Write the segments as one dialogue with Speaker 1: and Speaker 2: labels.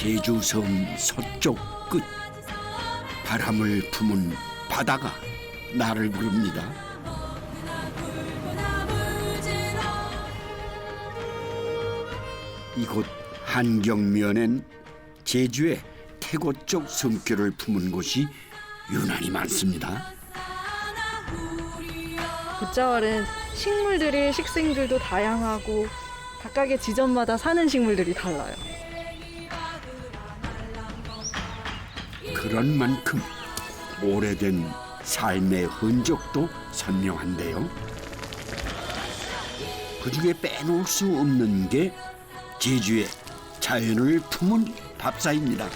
Speaker 1: 제주섬 서쪽 끝, 바람을 품은 바다가 나를 부릅니다. 이곳 한경면엔 제주의 태고 쪽 섬결을 품은 곳이 유난히 많습니다.
Speaker 2: 붓자왈은 식물들이 식생들도 다양하고 각각의 지점마다 사는 식물들이 달라요.
Speaker 1: 그런 만큼 오래된 삶의 흔적도 선명한데요. 그중에 빼놓을 수 없는 게 제주의 자연을 품은 밥사입니다.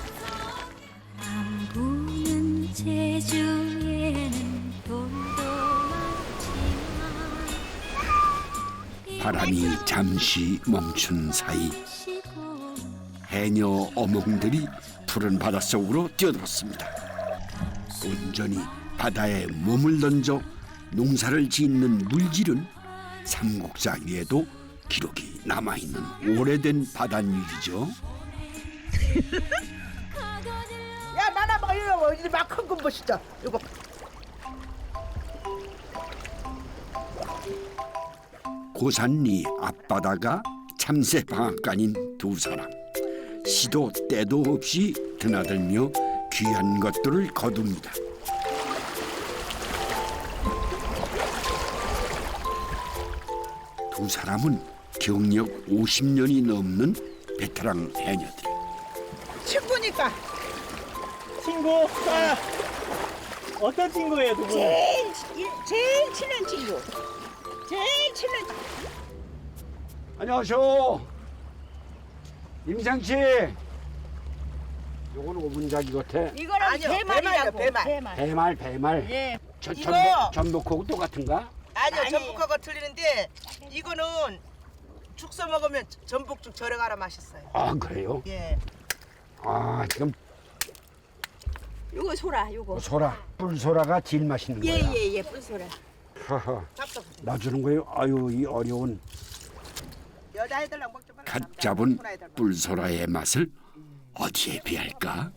Speaker 3: 남부는 제주에는 돈도 많지만
Speaker 1: 바람이 잠시 멈춘 사이 해녀 어멍들이 푸른 바닷속으로 뛰어들었습니다. 온전히 바다에 몸을 던져 농사를 짓는 물질은 삼국사 위에도 기록이 남아있는 오래된 바닷일이죠.
Speaker 4: 야, 나나 봐, 이거 막 큰 거 보시죠. 이거.
Speaker 1: 고산리 앞바다가 참새 방앗간인 두 사람. 시도 때도 없이 드나들며 귀한 것들을 거둡니다. 두 사람은 경력 50년이 넘는 베테랑 해녀들.
Speaker 4: 친구니까.
Speaker 5: 친구? 아, 어떤 친구예요, 두 분?
Speaker 4: 제일 친한 친구. 제일 친한 친구.
Speaker 1: 안녕하세요. 임상 씨. 요건 오분작이 같아.
Speaker 4: 이거는 아니요, 배말이라고. 배말.
Speaker 1: 배말.
Speaker 4: 예.
Speaker 1: 전복, 전복하고 똑같은가?
Speaker 6: 아니요, 전복하고 틀리는데 이거는 죽 써 먹으면 전복죽 절여가라 맛있어요.
Speaker 1: 아, 그래요?
Speaker 6: 예.
Speaker 1: 아, 지금
Speaker 4: 요거 소라, 요거.
Speaker 1: 소라, 뿔소라가 제일 맛있는 거야.
Speaker 4: 예, 뿔소라.
Speaker 1: 하하, 놔주는 거예요? 아유, 이 어려운
Speaker 6: 여자애들랑 먹지 말라.
Speaker 1: 갓 잡은 뿔소라의 맛을 어디에 비할까?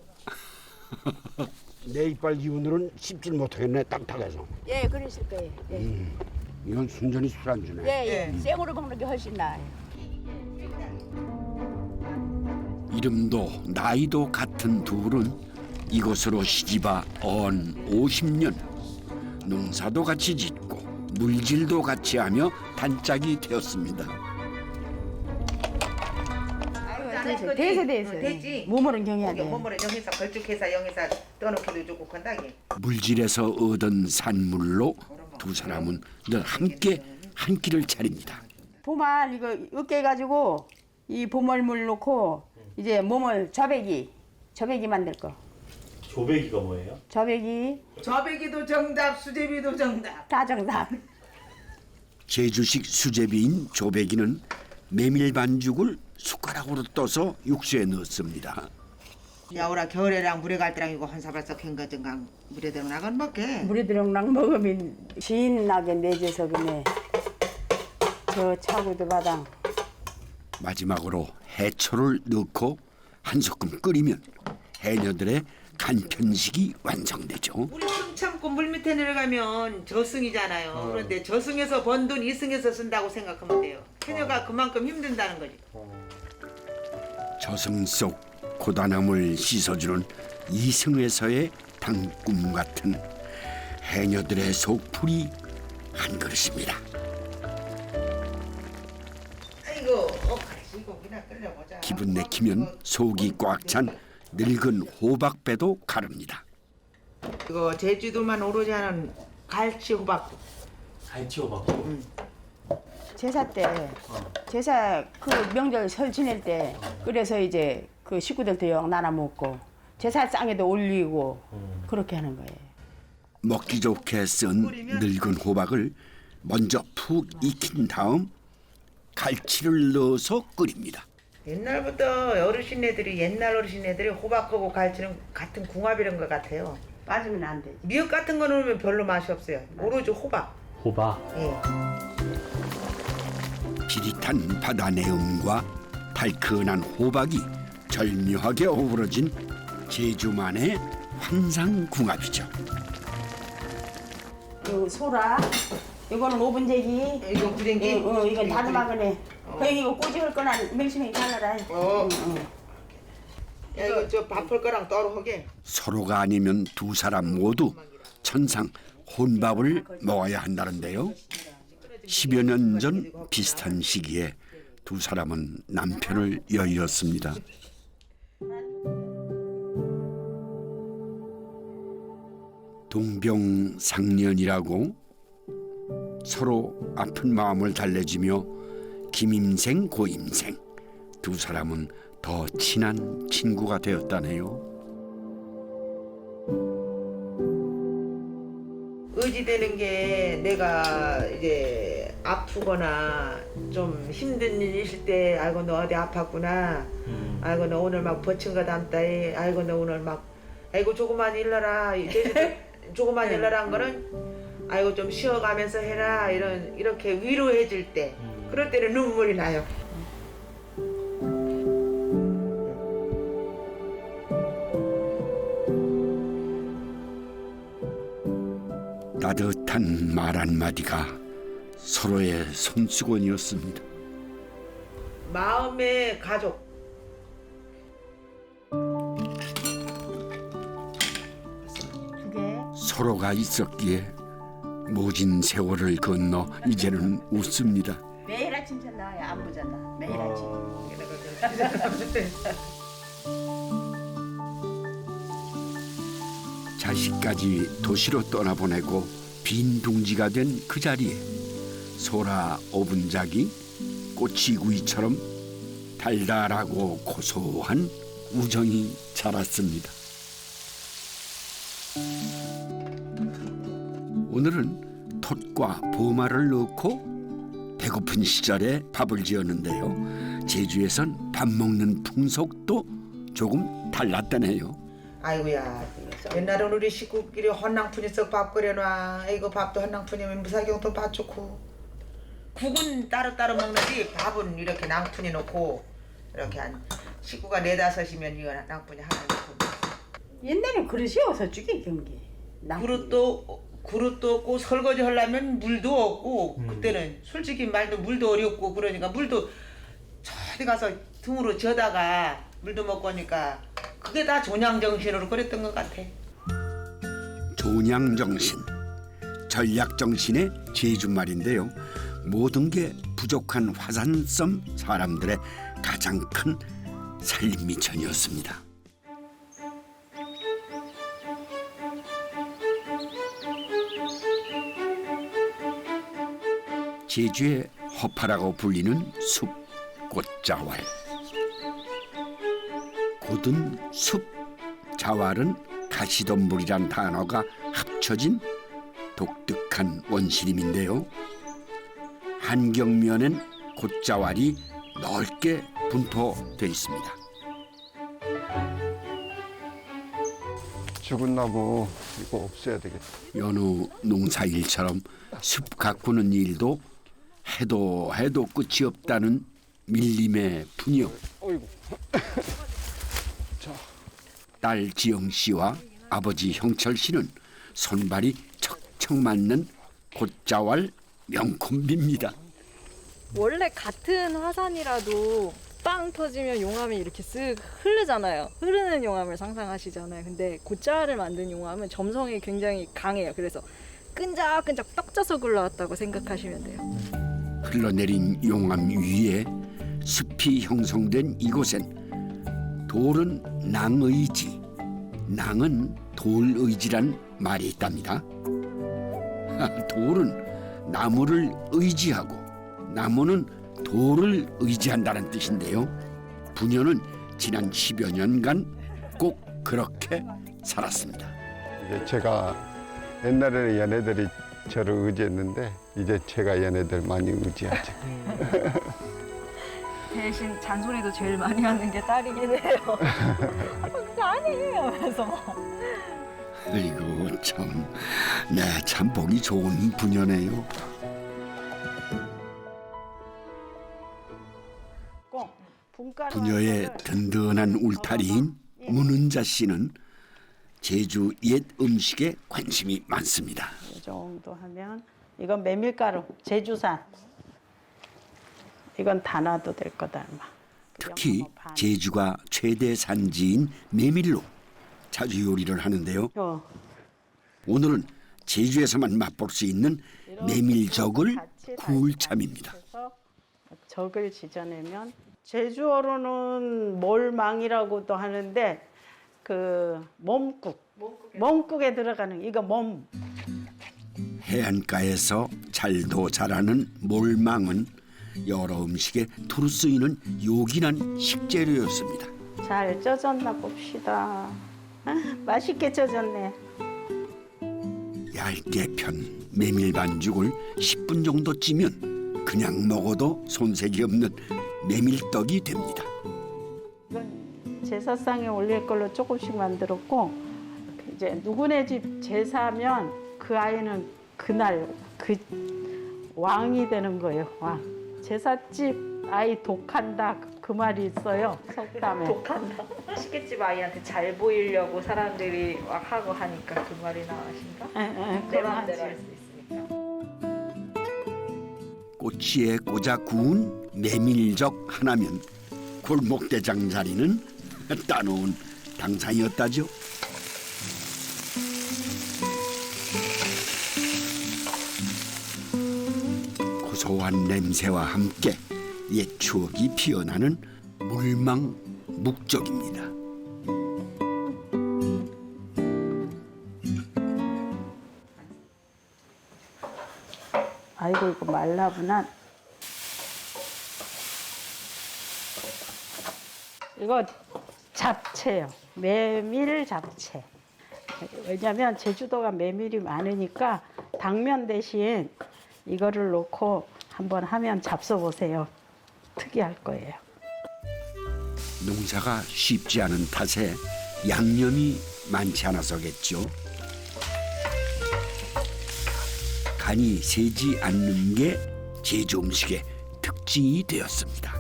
Speaker 1: 내 이빨 기운으로는 씹질 못하겠네, 딱딱해서.
Speaker 4: 예, 그러실 거예요. 예.
Speaker 1: 이건 순전히 술안주네.
Speaker 4: 예. 생으로 먹는 게 훨씬 나아요.
Speaker 1: 이름도 나이도 같은 둘은 이곳으로 시집와 언 50년. 농사도 같이 짓고 물질도 같이 하며 단짝이 되었습니다.
Speaker 4: 대세.
Speaker 6: 됐지.
Speaker 4: 몸으로는 경해야 돼.
Speaker 6: 몸으로 영에서 걸쭉해서 영에서 떠놓기도 주고 건다기.
Speaker 1: 물질에서 얻은 산물로 두 사람은 늘 함께 한 끼를 차립니다.
Speaker 7: 보말 이거 으깨 가지고 이 보말물 넣고 이제 몸을 저배기 만들 거.
Speaker 5: 조배기가 뭐예요?
Speaker 7: 저배기
Speaker 6: 저배기도 정답, 수제비도 정답.
Speaker 7: 다 정답.
Speaker 1: 제주식 수제비인 조배기는 메밀 반죽을 숟가락으로 떠서 육수에 넣습니다.
Speaker 6: 야오라 겨울에랑 물에 갈 때랑 이거 한 사발석 한 거든가 물에 들어 나간 먹게.
Speaker 7: 물에 들어랑 먹으면 진하게 내줘서 그네. 저 차고도 바당.
Speaker 1: 마지막으로 해초를 넣고 한 소끔 끓이면 해녀들의 간편식이 완성되죠.
Speaker 6: 우리 숨 참고 물 밑에 내려가면 저승이잖아요. 그런데 저승에서 번 돈 이승에서 쓴다고 생각하면 돼요. 해녀가 그만큼 힘든다는 거지.
Speaker 1: 저승 속 고단함을 씻어주는 이승에서의 당꿈 같은 해녀들의 속풀이 한 그릇입니다.
Speaker 6: 아이고, 같이 고기나 끓여보자.
Speaker 1: 기분 내키면 속이 꽉 찬 늙은 호박배도 가릅니다.
Speaker 6: 이거 제주도만 오로지 하는 갈치 호박.
Speaker 5: 갈치 호박도?
Speaker 7: 제사 때 제사 그 명절 설 지낼 때 그래서 이제 그 식구들도 영 나눠 먹고 제사상에도 올리고 그렇게 하는 거예요.
Speaker 1: 먹기 좋게 쓴 늙은 호박을 먼저 푹 익힌 다음 갈치를 넣어서 끓입니다.
Speaker 6: 옛날부터 어르신네들이 옛날 어르신네들이 호박하고 갈치는 같은 궁합이란 것 같아요.
Speaker 7: 빠지면 안 되지.
Speaker 6: 미역 같은 거 넣으면 별로 맛이 없어요. 오로지 호박.
Speaker 5: 호박.
Speaker 6: 예.
Speaker 1: 비릿한 바다 내음과 달큰한 호박이 절묘하게 어우러진 제주만의 환상궁합이죠.
Speaker 7: 요 소라, 이거는 오븐제기,
Speaker 6: 이거 부den기?
Speaker 7: 이건 다듬어가네. 거기 이거 꼬집을 거나 맹심이 달라라.
Speaker 6: 야, 이거 저 밥할 거랑 따로 하게.
Speaker 1: 서로가 아니면 두 사람 모두 천상 혼밥을 먹어야 한다는데요. 10여 년 전 비슷한 시기에 두 사람은 남편을 여의었습니다. 동병상련이라고 서로 아픈 마음을 달래주며 김임생 고임생 두 사람은 더 친한 친구가 되었다네요.
Speaker 6: 의지되는 게 내가 이제 아프거나 좀 힘든 일 있을 때 아이고 너 어디 아팠구나. 아이고 너 오늘 막 버친 거 담다. 아이고 너 오늘 막 아이고 조금만 일러라. 조금만 일러라 한 거는 아이고 좀 쉬어가면서 해라. 이렇게 위로해 줄 때 그럴 때는 눈물이 나요.
Speaker 1: 따뜻한 말 한마디가 서로의 손수건이었습니다.
Speaker 6: 마음의 가족.
Speaker 7: 그게
Speaker 1: 서로가 있었기에 모진 세월을 건너 이제는 웃습니다.
Speaker 7: 매일 아침 잤나 안부 잤나 매일 아침.
Speaker 1: 자식까지 도시로 떠나보내고 빈 둥지가 된 그 자리에 소라 오분작이 꼬치구이처럼 달달하고 고소한 우정이 자랐습니다. 오늘은 톳과 보마를 넣고 배고픈 시절에 밥을 지었는데요. 제주에선 밥 먹는 풍속도 조금 달랐다네요.
Speaker 6: 아이고야 옛날엔 우리 식구끼리 헌낭푼이 썩 밥 끓여놔. 이거 밥도 헌낭푼이면 무사경도 밥 좋고. 국은 따로따로 먹는지 밥은 이렇게 낭푼이 놓고 이렇게 한 식구가 4-5이면 이거 낭푼이 하나 놓고.
Speaker 7: 옛날엔 그릇이 어서 죽이 경기.
Speaker 6: 그릇도 없고 설거지 하려면 물도 없고 그때는 솔직히 말도 물도 어렵고 그러니까 물도 저기 가서 등으로 져다가 물도 먹고 하니까 그게 다 존양정신으로 그랬던 것 같아.
Speaker 1: 존양정신, 전략정신의 제주말인데요. 모든 게 부족한 화산섬 사람들의 가장 큰 살림 미천이었습니다. 제주의 허파라고 불리는 숲 꽃자왈. 고든 숲 자왈은 가시덤불이란 단어가 합쳐진 독특한 원시림인데요. 한경면엔 곶자왈이 넓게 분포되어 있습니다.
Speaker 8: 죽은 나무 이거 없애야 되겠다.
Speaker 1: 여느 농사일처럼 숲 가꾸는 일도 해도 끝이 없다는 밀림의 분이요.
Speaker 8: 어이구.
Speaker 1: 딸 지영 씨와 아버지 형철 씨는 손발이 척척 맞는 곶자왈 명콤비입니다.
Speaker 2: 원래 같은 화산이라도 빵 터지면 용암이 이렇게 쓱 흐르잖아요. 흐르는 용암을 상상하시잖아요. 근데 곶자왈을 만든 용암은 점성이 굉장히 강해요. 그래서 끈적끈적 떡져서 굴러왔다고 생각하시면 돼요.
Speaker 1: 흘러내린 용암 위에 숲이 형성된 이곳엔 돌은 낭의지, 낭은 돌의지란 말이 있답니다. 돌은 나무를 의지하고 나무는 돌을 의지한다는 뜻인데요. 부녀는 지난 10여 년간 꼭 그렇게 살았습니다.
Speaker 8: 이게 제가 옛날에는 얘네들이 저를 의지했는데 이제 제가 얘네들 많이 의지하죠.
Speaker 2: 대신 잔소리도 제일 많이 하는 게 딸이긴 해요. 그게 아니에요 하면서.
Speaker 1: 아이고 참, 네, 참 보기 좋은 부녀네요. 부녀의 든든한 울타리인 문은자 씨는 제주 옛 음식에 관심이 많습니다.
Speaker 7: 이 정도 하면 이건 메밀가루 제주산. 이건 다 놔도 될 거다 아마.
Speaker 1: 특히 제주가 최대 산지인 메밀로 자주 요리를 하는데요. 오늘은 제주에서만 맛볼 수 있는 메밀젓을 구울 참입니다.
Speaker 7: 적을 지져내면 제주어로는 몰망이라고도 하는데 그 몸국에 들어가는 이거 몸.
Speaker 1: 해안가에서 잘도 자라는 몰망은 여러 음식에 두루 쓰이는 요긴한 식재료였습니다.
Speaker 7: 잘 쪄졌나 봅시다. 맛있게 쪄졌네.
Speaker 1: 얇게 편 메밀 반죽을 10분 정도 찌면 그냥 먹어도 손색이 없는 메밀떡이 됩니다.
Speaker 7: 이건 제사상에 올릴 걸로 조금씩 만들었고 이제 누구네 집 제사면 그 아이는 그날 그 왕이 되는 거예요. 왕. 제사집 아이 독한다 그 말이 있어요. 속담에.
Speaker 2: 독한다. 식객집 아이한테 잘 보이려고 사람들이 막 하고 하니까 그 말이 나오신가? 내 마음대로 할 수 있으니까.
Speaker 1: 꼬치에 꽂아 구운 메밀젓 하나면 골목대장 자리는 따놓은 당상이었다죠. 고소한 냄새와 함께 옛 추억이 피어나는 물망 묵적입니다.
Speaker 7: 아이고 이거 말라구나. 이거 잡채요. 메밀 잡채. 왜냐면 제주도가 메밀이 많으니까 당면 대신 이거를 놓고 한번 하면 잡숴보세요. 특이할 거예요.
Speaker 1: 농사가 쉽지 않은 탓에 양념이 많지 않아서겠죠. 간이 세지 않는 게 제주 음식의 특징이 되었습니다.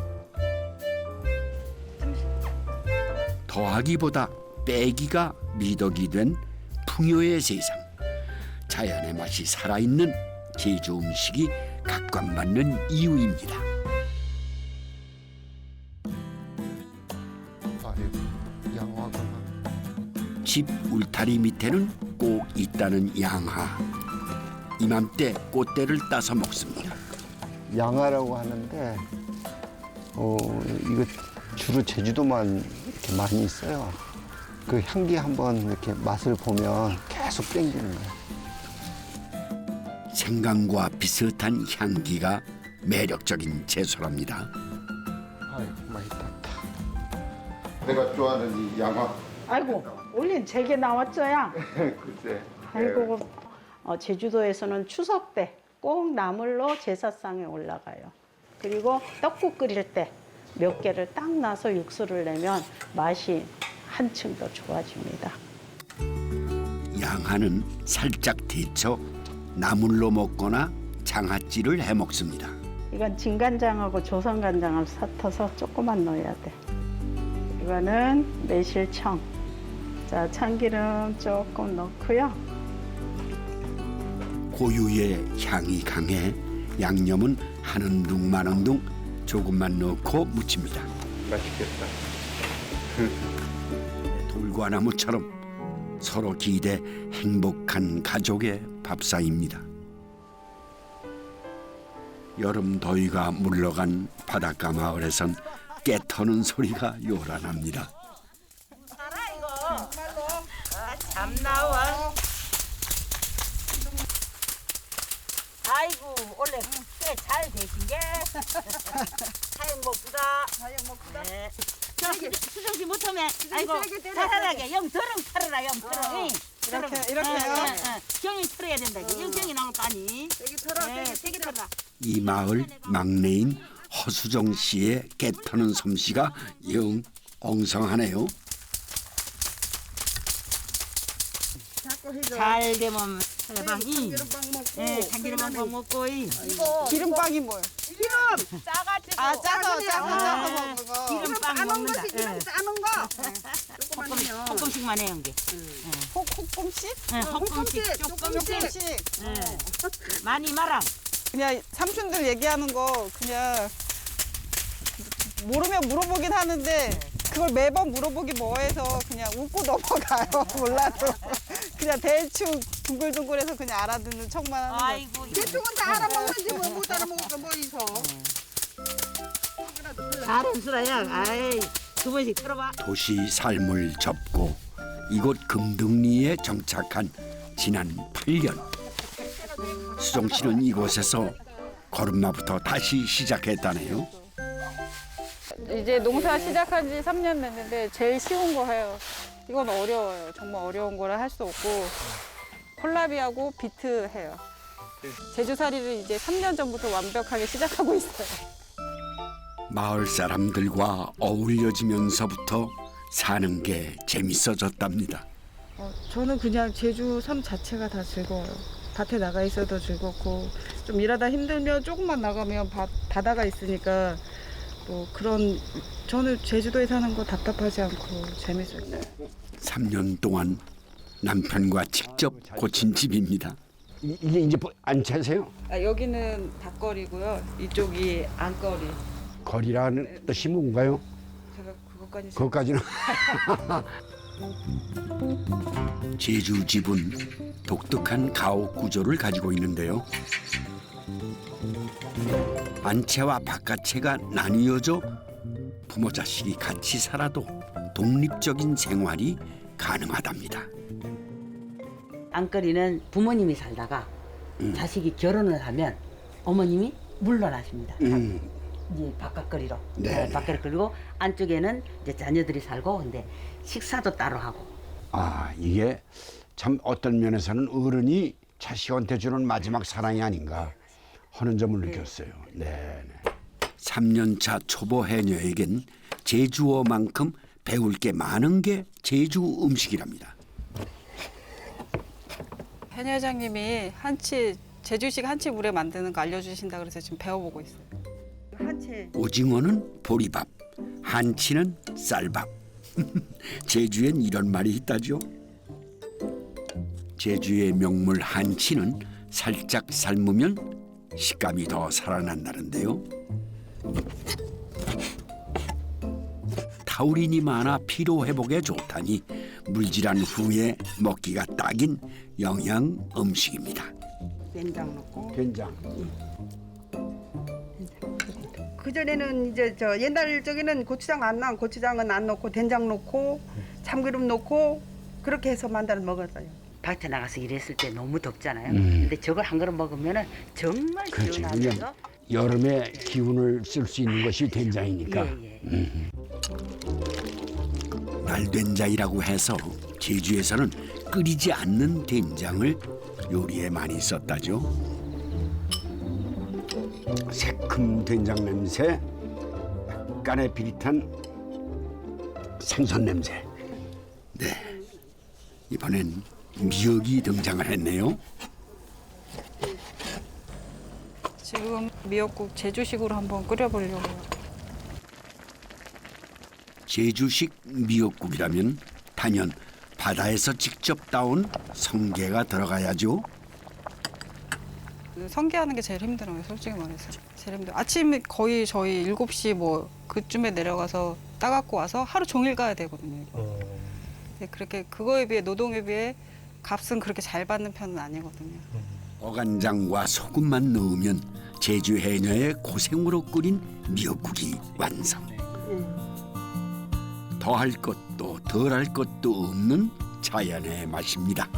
Speaker 1: 더하기보다 빼기가 미덕이 된 풍요의 세상. 자연의 맛이 살아있는 제주 음식이 각광받는 이유입니다.
Speaker 8: 양화가
Speaker 1: 집 울타리 밑에는 꼭 있다는 양화. 이맘때 꽃대를 따서 먹습니다.
Speaker 8: 양화라고 하는데 이거 주로 제주도만 이렇게 많이 있어요. 그 향기 한번 이렇게 맛을 보면 계속 땡기는 거예요.
Speaker 1: 생강과 비슷한 향기가 매력적인 채소랍니다.
Speaker 8: 아이고 맛있다. 내가 좋아하는 이 양화.
Speaker 7: 아이고 올린 제게 나왔죠야.
Speaker 8: 글쎄.
Speaker 7: 아이고 제주도에서는 추석 때 꼭 나물로 제사상에 올라가요. 그리고 떡국 끓일 때 몇 개를 딱 놔서 육수를 내면 맛이 한층 더 좋아집니다.
Speaker 1: 양화는 살짝 데쳐 나물로 먹거나 장아찌를 해 먹습니다.
Speaker 7: 이건 진간장하고 조선간장을 섞어서 조금만 넣어야 돼. 이거는 매실청. 자, 참기름 조금 넣고요.
Speaker 1: 고유의 향이 강해 양념은 한 움둥 만 움둥 조금만 넣고 무칩니다.
Speaker 8: 맛있겠다.
Speaker 1: 돌과 나무처럼 서로 기대 행복한 가족의 밥상입니다. 여름 더위가 물러간 바닷가 마을에선 깨 터는 소리가 요란합니다.
Speaker 4: 살아 이거. 참 나와. 아이고 원래 꽤 잘 되신 게 사용복보다 네. 저기 수정씨 못하면 아이고 살아나게 영터렁 살아라 영터렁 이렇게요? 경이 털어야 된다 영경이 나올 거 아니 세게 털어라
Speaker 1: 이 마을 막내인 허수정 씨의 깨 터는 솜씨가 영 엉성하네요.
Speaker 4: 잘 되면 해방. 참기름빵 먹고. 예, 참기름빵 먹고.
Speaker 9: 기름빵이 뭐예요? 아 짜서
Speaker 4: 아,
Speaker 9: 먹는 거.
Speaker 4: 기름빵 먹는다.
Speaker 6: 싸는 거.
Speaker 4: 조금씩만 해요, 이게.
Speaker 9: 콩콩씩?
Speaker 4: 조금씩.
Speaker 9: 조금씩.
Speaker 4: 많이 말아.
Speaker 9: 그냥 삼촌들 얘기하는 거 그냥 모르면 물어보긴 하는데 그걸 매번 물어보기 뭐해서 그냥 웃고 넘어가요. 몰라도 그냥 대충 둥글둥글해서 그냥 알아듣는 척만 하는 거.
Speaker 4: 아이고.
Speaker 6: 대충은 다 알아먹는지 뭐 못 알아먹을까 뭐 있어.
Speaker 4: 잘한 수라야. 아이, 두 번씩 들어봐.
Speaker 1: 도시 삶을 접고 이곳 금등리에 정착한 지난 8년. 수정 씨는 이곳에서 걸음마부터 다시 시작했다네요.
Speaker 7: 이제 농사 시작한 지 3년 됐는데 제일 쉬운 거 해요. 이건 어려워요. 정말 어려운 거를 할 수 없고 콜라비하고 비트 해요. 제주살이를 이제 3년 전부터 완벽하게 시작하고 있어요.
Speaker 1: 마을 사람들과 어울려지면서부터 사는 게 재밌어졌답니다.
Speaker 9: 저는 그냥 제주 삶 자체가 다 즐거워요. 밭에 나가 있어도 즐겁고 좀 일하다 힘들면 조금만 나가면 바다가 있으니까 뭐 그런 저는 제주도에 사는 거 답답하지 않고 재밌어요.
Speaker 1: 3년 동안 남편과 직접 고친 집입니다.
Speaker 10: 이게 이제 안 차세요?
Speaker 9: 여기는 밭거리고요. 이쪽이 안거리.
Speaker 10: 거리라는 뜻이 뭔가요?
Speaker 9: 제가 그것까지
Speaker 10: 그것까지는.
Speaker 1: 제주 집은 독특한 가옥 구조를 가지고 있는데요. 안채와 바깥채가 나뉘어져 부모 자식이 같이 살아도 독립적인 생활이 가능하답니다.
Speaker 4: 안거리는 부모님이 살다가 자식이 결혼을 하면 어머님이 물러나십니다. 이제 바깥거리로.
Speaker 10: 네.
Speaker 4: 바깥거리고 안쪽에는 이제 자녀들이 살고 근데 식사도 따로 하고.
Speaker 10: 아, 이게 참 어떤 면에서는 어른이 자식한테 주는 마지막 사랑이 아닌가 하는 점을 느꼈어요. 네.
Speaker 1: 3년차 초보 해녀에겐 제주어만큼 배울 게 많은 게 제주 음식이랍니다.
Speaker 7: 해녀 회장님이 제주식 한치 물회 만드는 거 알려주신다 그래서 지금 배워보고 있어요.
Speaker 1: 오징어는 보리밥, 한치는 쌀밥. 제주엔 이런 말이 있다죠. 제주의 명물 한치는 살짝 삶으면 식감이 더 살아난다는데요. 타우린이 많아 피로 회복에 좋다니 물질한 후에 먹기가 딱인 영양 음식입니다.
Speaker 6: 된장 넣고.
Speaker 10: 된장.
Speaker 6: 그 전에는 이제 저 옛날 적에는 고추장은 안 넣고 된장 넣고 참기름 넣고 그렇게 해서 만들어 먹었어요.
Speaker 4: 밭에 나가서 일했을 때 너무 덥잖아요. 근데 저걸 한 그릇 먹으면은 정말
Speaker 10: 그렇죠.
Speaker 4: 시원하면서
Speaker 10: 여름에 기운을 쓸 수 있는 것이 된장이니까.
Speaker 4: 예.
Speaker 1: 날된장이라고 해서 제주에서는 끓이지 않는 된장을 요리에 많이 썼다죠.
Speaker 10: 새콤 된장 냄새, 약간의 비릿한 생선 냄새.
Speaker 1: 네, 이번엔 미역이 등장을 했네요.
Speaker 7: 지금 미역국 제주식으로 한번 끓여보려고요.
Speaker 1: 제주식 미역국이라면 단연 바다에서 직접 따온 성게가 들어가야죠.
Speaker 7: 성게하는 게 제일 힘들어요, 솔직히 말해서. 제일 힘들어요. 아침에 거의 저희 7시 뭐 그쯤에 내려가서 따갖고 와서 하루 종일 가야 되거든요. 이거. 네, 그렇게 그거에 비해 노동에 비해 값은 그렇게 잘 받는 편은 아니거든요.
Speaker 1: 어간장과 소금만 넣으면 제주 해녀의 고생으로 끓인 미역국이 완성. 더할 것도 덜할 것도 없는 자연의 맛입니다.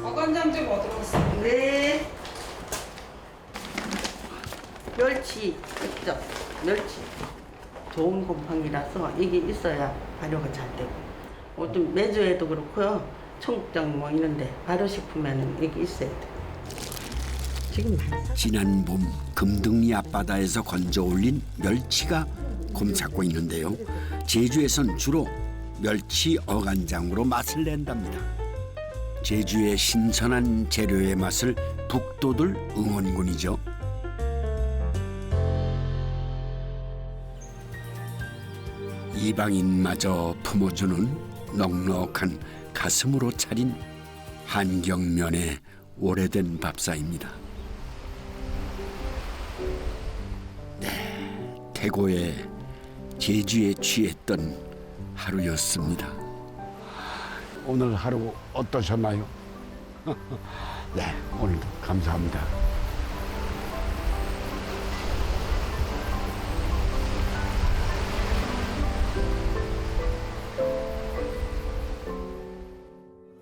Speaker 7: 어간장 좀 어디로 갔어요?
Speaker 4: 네. 멸치 있죠? 멸치. 좋은 곰팡이라서 이게 있어야 발효가 잘 되고. 어떤 매주에도 그렇고요. 청국장 뭐 이런데 발효식품에는 이게 있어야 돼.
Speaker 1: 지난 봄 금등리 앞바다에서 건져 올린 멸치가 곰잡고 있는데요. 제주에선 주로 멸치 어간장으로 맛을 낸답니다. 제주의 신선한 재료의 맛을 북돋을 응원군이죠. 이방인마저 품어주는 넉넉한 가슴으로 차린 한경면의 오래된 밥상입니다. 네, 태고에 제주에 취했던 하루였습니다.
Speaker 10: 오늘 하루 어떠셨나요? 네, 오늘도 감사합니다.